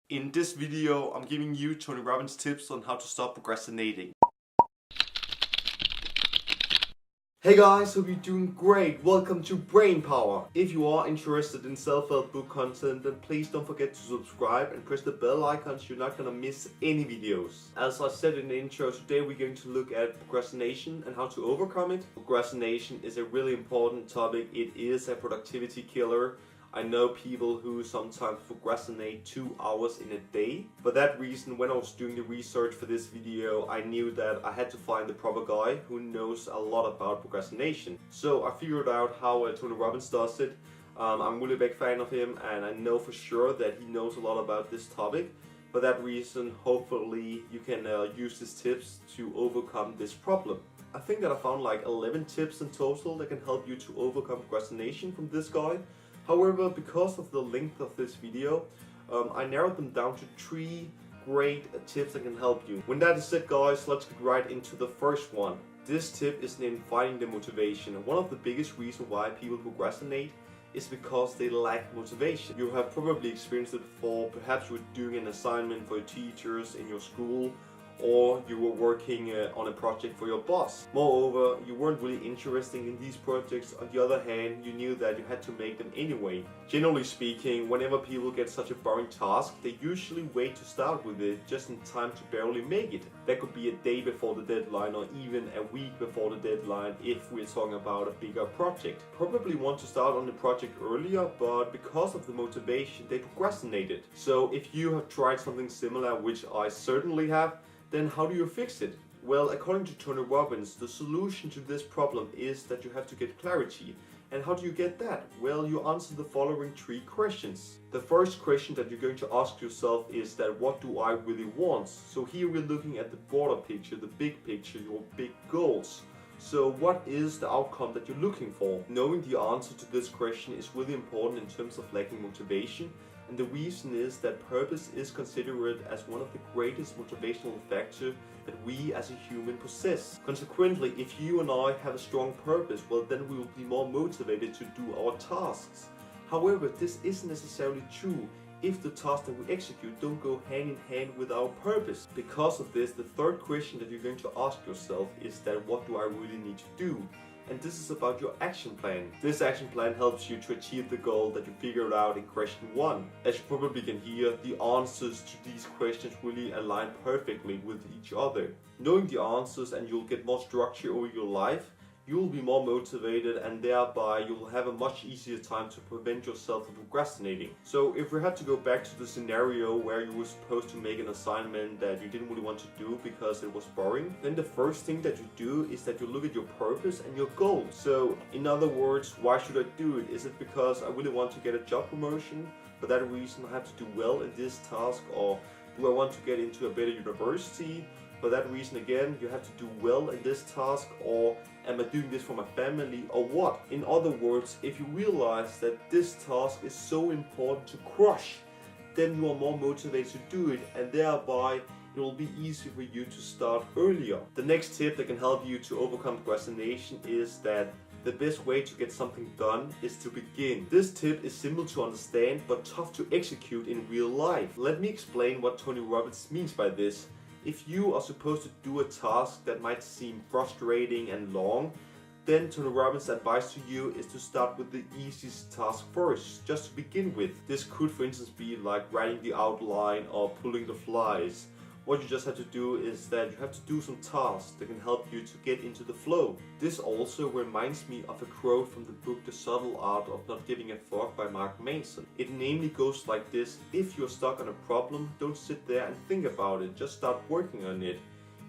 In this video, I'm giving you Tony Robbins tips on how to stop procrastinating. Hey guys, hope you're doing great. Welcome to Brain Power. If you are interested in self-help book content, then please don't forget to subscribe and press the bell icon so you're not gonna miss any videos. As I said in the intro, today we're going to look at procrastination and how to overcome it. Procrastination is a really important topic. It is a productivity killer. I know people who sometimes procrastinate 2 hours in a day. For that reason, when I was doing the research for this video, I knew that I had to find the proper guy who knows a lot about procrastination. So I figured out how Tony Robbins does it. I'm a really big fan of him, and I know for sure that he knows a lot about this topic. For that reason, hopefully you can use his tips to overcome this problem. I think that I found like 11 tips in total that can help you to overcome procrastination from this guy. However, because of the length of this video, I narrowed them down to 3 great tips that can help you. When that is said, guys, let's get right into the first one. This tip is named finding the motivation. And one of the biggest reasons why people procrastinate is because they lack motivation. You have probably experienced it before. Perhaps you were doing an assignment for your teachers in your school, or you were working on a project for your boss. Moreover, you weren't really interested in these projects. On the other hand, you knew that you had to make them anyway. Generally speaking, whenever people get such a boring task, they usually wait to start with it just in time to barely make it. That could be a day before the deadline or even a week before the deadline if we're talking about a bigger project. Probably want to start on the project earlier, but because of the motivation, they procrastinated. So if you have tried something similar, which I certainly have, then how do you fix it? Well, according to Tony Robbins, the solution to this problem is that you have to get clarity. And how do you get that? Well, you answer the following 3 questions. The first question that you're going to ask yourself is that what do I really want? So here we're looking at the broader picture, the big picture, your big goals. So what is the outcome that you're looking for? Knowing the answer to this question is really important in terms of lacking motivation. And the reason is that purpose is considered as one of the greatest motivational factors that we as a human possess. Consequently, if you and I have a strong purpose, well, then we will be more motivated to do our tasks. However, this isn't necessarily true if the tasks that we execute don't go hand in hand with our purpose. Because of this, the third question that you're going to ask yourself is that what do I really need to do? And this is about your action plan. This action plan helps you to achieve the goal that you figured out in question 1. As you probably can hear, the answers to these questions really align perfectly with each other. Knowing the answers, and you'll get more structure over your life, you'll be more motivated, and thereby you'll have a much easier time to prevent yourself from procrastinating. So if we had to go back to the scenario where you were supposed to make an assignment that you didn't really want to do because it was boring, then the first thing that you do is that you look at your purpose and your goals. So in other words, why should I do it? Is it because I really want to get a job promotion? For that reason I have to do well in this task? Or do I want to get into a better university? For that reason again, you have to do well in this task? Or am I doing this for my family, or what? In other words, if you realize that this task is so important to crush, then you are more motivated to do it, and thereby it will be easy for you to start earlier. The next tip that can help you to overcome procrastination is that the best way to get something done is to begin. This tip is simple to understand but tough to execute in real life. Let me explain what Tony Robbins means by this. If you are supposed to do a task that might seem frustrating and long, then Tony Robbins' advice to you is to start with the easiest task first, just to begin with. This could, for instance, be like writing the outline or pulling the flies. What you just have to do is that you have to do some tasks that can help you to get into the flow. This also reminds me of a quote from the book The Subtle Art of Not Giving a Fuck by Mark Manson. It namely goes like this: if you're stuck on a problem, don't sit there and think about it, just start working on it.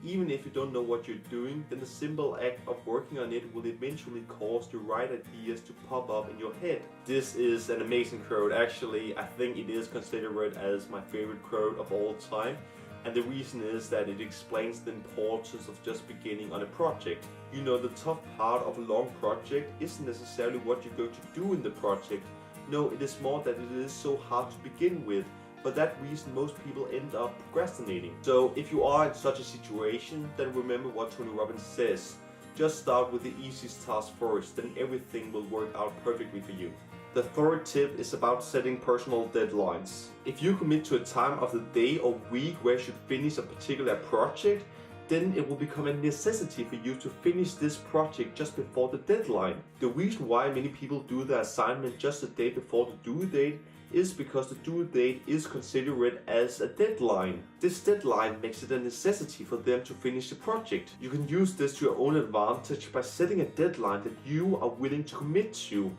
Even if you don't know what you're doing, then the simple act of working on it will eventually cause the right ideas to pop up in your head. This is an amazing quote. Actually, I think it is considered as my favorite quote of all time. And the reason is that it explains the importance of just beginning on a project. You know, the tough part of a long project isn't necessarily what you're going to do in the project. No, it is more that it is so hard to begin with. For that reason, most people end up procrastinating. So if you are in such a situation, then remember what Tony Robbins says. Just start with the easiest task first, then everything will work out perfectly for you. The third tip is about setting personal deadlines. If you commit to a time of the day or week where you should finish a particular project, then it will become a necessity for you to finish this project just before the deadline. The reason why many people do their assignment just a day before the due date is because the due date is considered as a deadline. This deadline makes it a necessity for them to finish the project. You can use this to your own advantage by setting a deadline that you are willing to commit to.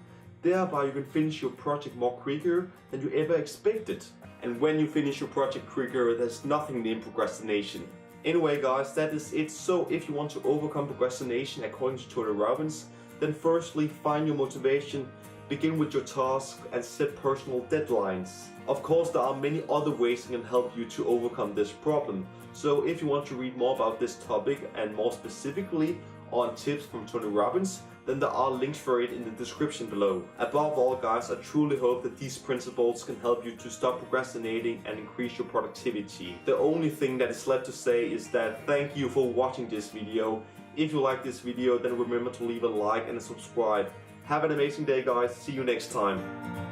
Thereby you can finish your project more quicker than you ever expected. And when you finish your project quicker, there's nothing named procrastination. Anyway guys, that is it. So if you want to overcome procrastination according to Tony Robbins, then firstly find your motivation, begin with your task and set personal deadlines. Of course there are many other ways that can help you to overcome this problem. So if you want to read more about this topic and more specifically on tips from Tony Robbins, then there are links for it in the description below. Above all guys, I truly hope that these principles can help you to stop procrastinating and increase your productivity. The only thing that is left to say is that thank you for watching this video. If you like this video, then remember to leave a like and a subscribe. Have an amazing day guys, see you next time.